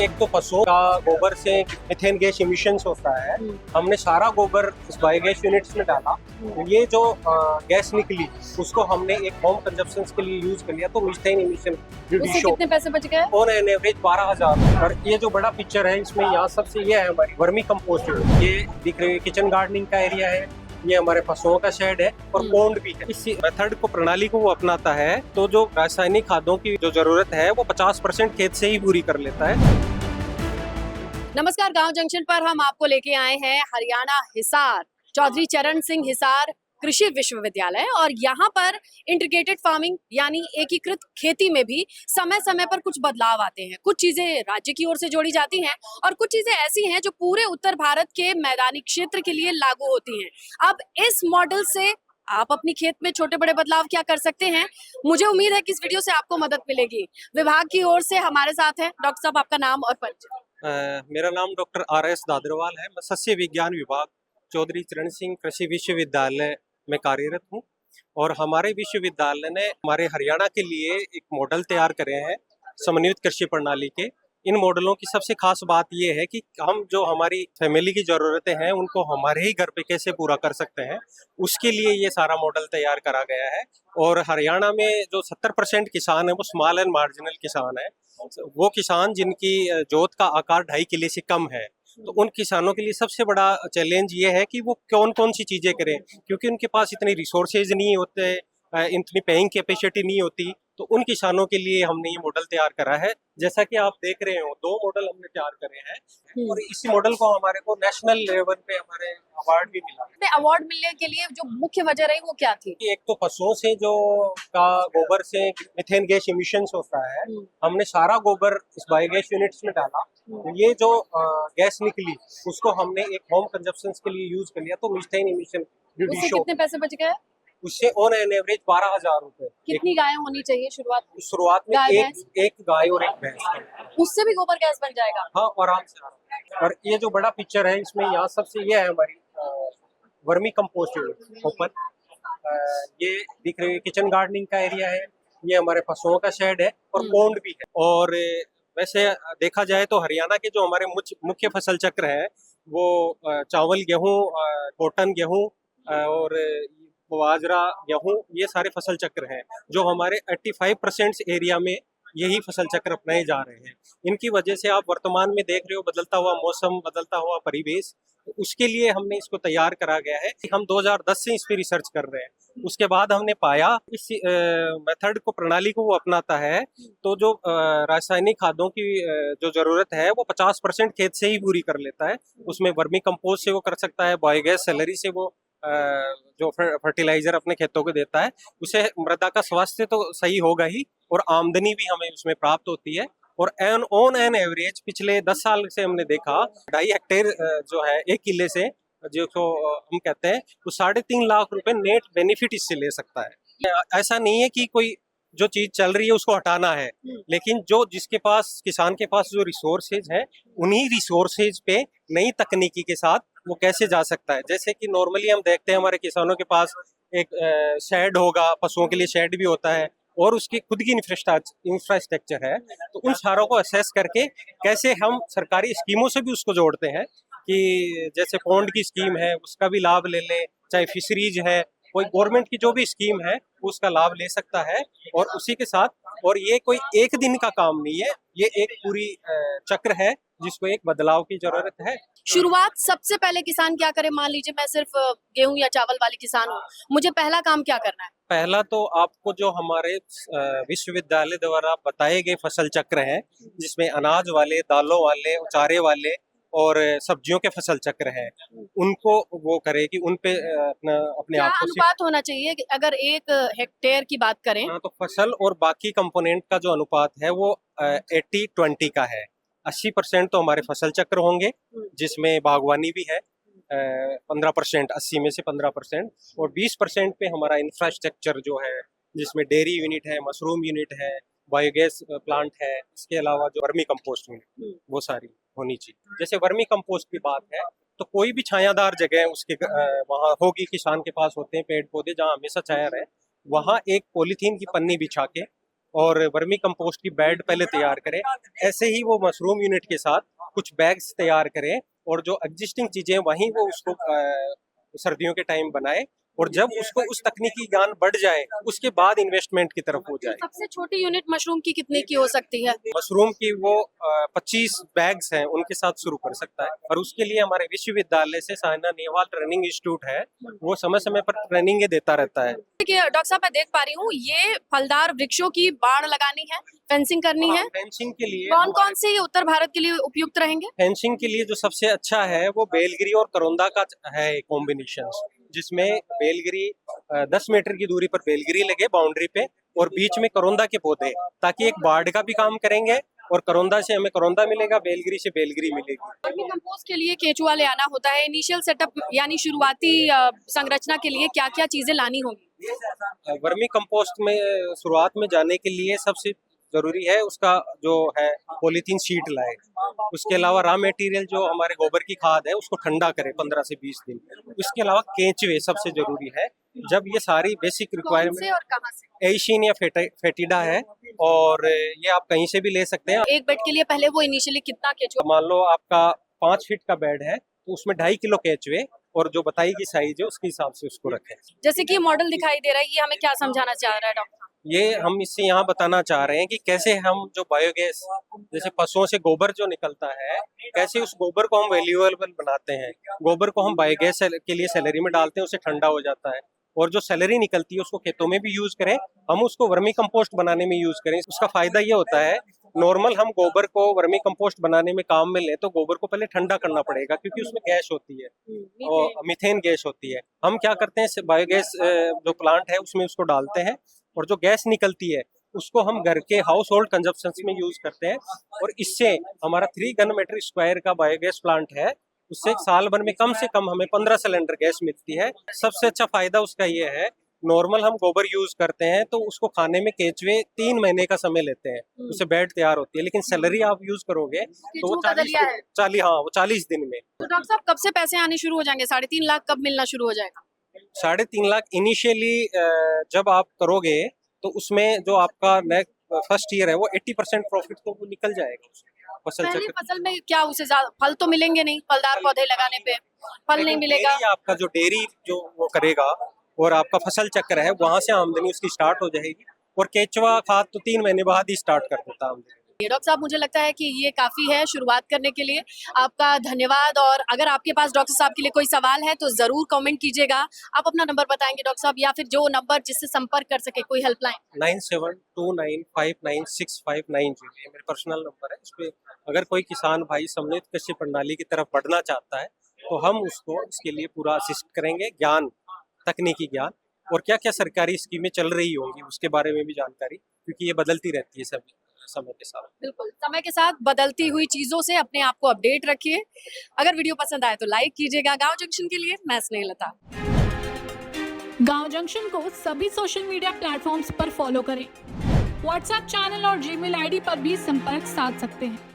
एक तो पशुओं का गोबर से मीथेन गैस इमिशंस होता है। हमने सारा गोबर इस बायोगैस यूनिट्स में डाला। तो ये जो गैस निकली उसको हमने एक होम कंजप्शन के लिए यूज कर लिया, तो मीथेन इमिशन उससे कितने पैसे बच गए? On an average 12,000। और ये जो बड़ा पिक्चर है इसमें यहाँ सबसे ये है हमारी वर्मी कंपोस्ट। ये दिख रही है किचन गार्डनिंग का एरिया है, ये हमारे पशुओं का शेड है और पॉन्ड भी है। इस मेथड को प्रणाली को वो अपनाता है तो जो रासायनिक खादों की जो जरूरत है वो 50% खेत से ही पूरी कर लेता है। नमस्कार, गांव जंक्शन पर हम आपको लेके आए हैं हरियाणा हिसार चौधरी चरण सिंह हिसार कृषि विश्वविद्यालय। और यहाँ पर इंटीग्रेटेड फार्मिंग यानी एकीकृत खेती में भी समय समय पर कुछ बदलाव आते हैं। कुछ चीजें राज्य की ओर से जोड़ी जाती हैं और कुछ चीजें ऐसी हैं जो पूरे उत्तर भारत के मैदानी क्षेत्र के लिए लागू होती हैं। अब इस मॉडल से आप अपनी खेत में छोटे बड़े बदलाव क्या कर सकते हैं, मुझे उम्मीद है कि इस वीडियो से आपको मदद मिलेगी। विभाग की ओर से हमारे साथ है डॉक्टर साहब, आपका नाम और परिचय। मेरा नाम डॉक्टर RS दादरवाल है। मैं सस्य विज्ञान विभाग चौधरी चरण सिंह कृषि विश्वविद्यालय में कार्यरत हूँ। और हमारे विश्वविद्यालय ने हमारे हरियाणा के लिए एक मॉडल तैयार करे हैं समन्वित कृषि प्रणाली के। इन मॉडलों की सबसे खास बात यह है कि हम जो हमारी फैमिली की ज़रूरतें हैं उनको हमारे ही घर पे कैसे पूरा कर सकते हैं, उसके लिए ये सारा मॉडल तैयार करा गया है। और हरियाणा में जो 70% किसान है वो स्मॉल एंड मार्जिनल किसान है। वो किसान जिनकी जोत का आकार 2.5 किले से कम है, तो उन किसानों के लिए सबसे बड़ा चैलेंज ये है कि वो कौन कौन सी चीज़ें करें, क्योंकि उनके पास इतनी रिसोर्सेज नहीं होते, इतनी पेइंग कैपेसिटी नहीं होती। तो उन किसानों के लिए हमने ये मॉडल तैयार करा है। जैसा कि आप देख रहे हो 2 मॉडल हमने तैयार करे हैं और इस मॉडल को हमारे को नेशनल लेवल पे हमारे अवार्ड भी मिला। अवार्ड मिलने के लिए जो मुख्य वजह रही वो क्या थी? एक तो पशुओं से जो का गोबर से मीथेन गैस इमिशंस होता है, हमने सारा गोबर इस बायोगैस यूनिट्स में डाला। तो ये जो गैस निकली उसको हमने एक होम कंजप्शन के लिए यूज कर लिया, तो मीथेन इमिशन उससे कितने पैसे बच गए? उससे ऑन एन एवरेज 12,000 रुपए। कितनी गायें होनी चाहिए शुरुआत में एक गाय और एक भैंस। उससे भी गोबर गैस बन जाएगा? हाँ, आराम से। और ये जो बड़ा पिक्चर है इसमें यहाँ सबसे ये है हमारी वर्मी कंपोस्ट ओपन। ये दिख रही है किचन गार्डनिंग का एरिया है, ये हमारे पशुओं का शेड है और पॉन्ड भी है। और वैसे देखा जाए तो हरियाणा के जो हमारे मुख्य फसल चक्र है वो चावल, गेहूं, कॉटन, गेहूं और बाजरा, गेहूं, ये सारे फसल चक्र हैं जो हमारे 85% एरिया में यही फसल चक्र अपनाए जा रहे हैं। इनकी वजह से आप वर्तमान में देख रहे हो बदलता हुआ मौसम, बदलता हुआ परिवेश। तो उसके लिए हमने इसको तैयार करा गया है कि हम 2010 से इस पे रिसर्च कर रहे हैं। उसके बाद हमने पाया इस मेथड को, प्रणाली को वो अपनाता है तो जो रासायनिक खादों की जो जरूरत है वो 50% खेत से ही पूरी कर लेता है। उसमें वर्मी कंपोस्ट से वो कर सकता है, बायोगैस सैलरी से वो जो फर्टिलाइजर अपने खेतों को देता है, उसे मृदा का स्वास्थ्य तो सही होगा ही और आमदनी भी हमें उसमें प्राप्त होती है। और ऑन एन एवरेज पिछले 10 साल से हमने देखा 2.5 हेक्टेयर जो है 1 किले से जो हम कहते हैं तो 3.5 लाख रुपए नेट बेनिफिट इससे ले सकता है। ऐसा नहीं है कि कोई जो चीज चल रही है उसको हटाना है, लेकिन जो जिसके पास, किसान के पास जो रिसोर्सेज है उन्हीं रिसोर्सेज पे नई तकनीकी के साथ वो कैसे जा सकता है। जैसे कि नॉर्मली हम देखते हैं हमारे किसानों के पास एक शेड होगा, पशुओं के लिए शेड भी होता है और उसकी खुद की इंफ्रास्ट्रक्चर है। तो उन सारों को असेस करके कैसे हम सरकारी स्कीमों से भी उसको जोड़ते हैं कि जैसे पॉन्ड की स्कीम है उसका भी लाभ ले लें, चाहे फिशरीज है, कोई गवर्नमेंट की जो भी स्कीम है उसका लाभ ले सकता है। और उसी के साथ, और ये कोई एक दिन का काम नहीं है, ये एक पूरी चक्र है जिसको एक बदलाव की जरूरत है। शुरुआत सबसे पहले किसान क्या करे? मान लीजिए मैं सिर्फ गेहूं या चावल वाली किसान हूँ, मुझे पहला काम क्या करना है? पहला तो आपको जो हमारे विश्वविद्यालय द्वारा बताए गए फसल चक्र हैं, जिसमें अनाज वाले, दालों वाले, चारे वाले और सब्जियों के फसल चक्र हैं, उनको वो करे कि उन पे अपने क्या आप को अनुपात होना चाहिए कि अगर 1 हेक्टेयर की बात करें? हाँ, तो फसल और बाकी कंपोनेंट का जो अनुपात है वो 80-20 का है। 80% तो हमारे फसल चक्र होंगे जिसमें बागवानी भी है, 15%, 80 में से 15%, और 20% पे हमारा इंफ्रास्ट्रक्चर जो है जिसमें डेयरी यूनिट है, मशरूम यूनिट है, बायोगैस प्लांट है, इसके अलावा जो वर्मी कंपोस्ट यूनिट वो सारी होनी चाहिए। जैसे वर्मी कंपोस्ट की बात है तो कोई भी छायादार जगह उसके वहाँ होगी, किसान के पास होते हैं पेड़ पौधे जहाँ हमेशा छाया रहे, वहाँ एक पॉलीथीन की पन्नी बिछा के और वर्मी कंपोस्ट की बेड पहले तैयार करें। ऐसे ही वो मशरूम यूनिट के साथ कुछ बैग्स तैयार करें और जो एग्जिस्टिंग चीजें वहीं वो उसको सर्दियों के टाइम बनाए, और जब उसको उस तकनीकी ज्ञान बढ़ जाए उसके बाद इन्वेस्टमेंट की तरफ हो जाए। सबसे छोटी यूनिट मशरूम की कितने की हो सकती है? मशरूम की वो 25 बैग्स हैं उनके साथ शुरू कर सकता है, और उसके लिए हमारे विश्वविद्यालय से साइना नेहवाल ट्रेनिंग इंस्टीट्यूट है, वो समय समय पर ट्रेनिंग देता रहता है। देखिए डॉक्टर साहब, मैं देख पा रही हूँ ये फलदार वृक्षों की बाड़ लगानी है, फेंसिंग करनी है। फेंसिंग के लिए कौन कौन से उत्तर भारत के लिए उपयुक्त रहेंगे? फेंसिंग के लिए जो सबसे अच्छा है वो बेलगिरी और करौंदा का है कॉम्बिनेशन, जिसमें बेलगिरी 10 मीटर की दूरी पर बेलगिरी लगे बाउंड्री पे, और बीच में करौंदा के पौधे, ताकि एक बाड़ का भी काम करेंगे और करौंदा से हमें करौंदा मिलेगा, बेलगिरी से बेलगिरी मिलेगी। वर्मी कंपोस्ट के लिए केचुआ ले आना होता है। इनिशियल सेटअप यानी शुरुआती संरचना के लिए क्या क्या चीजें लानी होंगी? वर्मी कंपोस्ट में शुरुआत में जाने के लिए सबसे जरूरी है उसका जो है पॉलीथीन शीट लाए। उसके अलावा रॉ मटेरियल जो हमारे गोबर की खाद है उसको ठंडा करें 15 से 20 दिन। इसके अलावा केंचुए सबसे जरूरी है। जब ये सारी बेसिक कौन से रिक्वायरमेंट, और कहाँ से? एशियन या फेटिडा है, और ये आप कहीं से भी ले सकते हैं। एक बेड के लिए पहले वो इनिशियली कितना केचुआ? मान लो आपका 5 फीट का बेड है तो उसमें 2.5 किलो केंचुए, और जो बताई गई साइज है उसके हिसाब से उसको रखें। जैसे कि मॉडल दिखाई दे रहा है, ये हमें क्या समझाना चाह रहा है डॉक्टर? ये हम इससे यहाँ बताना चाह रहे हैं कि कैसे हम जो बायोगैस, जैसे पशुओं से गोबर जो निकलता है, कैसे उस गोबर को हम वैल्यूएबल बनाते हैं। गोबर को हम बायोगैस के लिए सैलरी में डालते हैं, उससे ठंडा हो जाता है, और जो सैलरी निकलती है उसको खेतों में भी यूज करें, हम उसको वर्मी कंपोस्ट बनाने में यूज करें। उसका फायदा ये होता है, नॉर्मल हम गोबर को वर्मी कंपोस्ट बनाने में काम में लें तो गोबर को पहले ठंडा करना पड़ेगा, क्योंकि उसमें गैस होती है और मीथेन गैस होती है। हम क्या करते हैं, बायोगैस जो प्लांट है उसमें उसको डालते हैं, और जो गैस निकलती है उसको हम घर के हाउस होल्ड कंजप्शन में यूज करते हैं, और इससे हमारा 3 घन मीटर स्क्वायर का बायोगैस प्लांट है, उससे साल भर में कम से कम हमें 15 सिलेंडर गैस मिलती है। सबसे अच्छा फायदा उसका ये है, नॉर्मल हम गोबर यूज करते हैं तो उसको खाने में केंचुए 3 महीने का समय लेते हैं, उससे बेड तैयार होती है, लेकिन सैलरी आप यूज करोगे तो वो 40 दिन में। तो डॉक्टर साहब कब से पैसे आने शुरू हो जाएंगे? 3.5 लाख कब मिलना शुरू हो जाएगा? 3.5 लाख इनिशियली जब आप करोगे तो उसमें जो आपका फर्स्ट ईयर है वो 80% प्रॉफिट तो वो निकल जाएगा फसल पहली चक्र। फसल में क्या उसे फल तो मिलेंगे नहीं, फलदार पौधे लगाने पे फल नहीं मिलेगा। आपका जो डेयरी जो वो करेगा और आपका फसल चक्र है वहां से आमदनी उसकी स्टार्ट हो जाएगी, और केचुआ खाद तो 3 महीने बाद ही स्टार्ट कर देता है आमदनी। डॉक्टर साहब, मुझे लगता है कि ये काफी है शुरुआत करने के लिए। आपका धन्यवाद। और अगर आपके पास डॉक्टर साहब के लिए कोई सवाल है तो जरूर कमेंट कीजिएगा। आप अपना नंबर बताएंगे डॉक्टर साहब, या फिर जो नंबर जिससे संपर्क कर सके, कोई हेल्पलाइन? 9729596590 ये मेरा पर्सनल नंबर है। उस पे अगर कोई किसान भाई सम्मिलित कृषि प्रणाली की तरफ बढ़ना चाहता है तो हम उसको इसके लिए पूरा असिस्ट करेंगे। ज्ञान, तकनीकी ज्ञान, और क्या क्या सरकारी स्कीमें चल रही होंगी उसके बारे में भी जानकारी, क्योंकि ये बदलती रहती है सभी समय के साथ। बिल्कुल, समय के साथ बदलती हुई चीजों से अपने आप को अपडेट रखिए। अगर वीडियो पसंद आए तो लाइक कीजिएगा। गांव जंक्शन के लिए मैं स्नेहलता। गांव जंक्शन को सभी सोशल मीडिया प्लेटफॉर्म्स पर फॉलो करें। व्हाट्सएप चैनल और जीमेल आईडी पर भी संपर्क साध सकते हैं।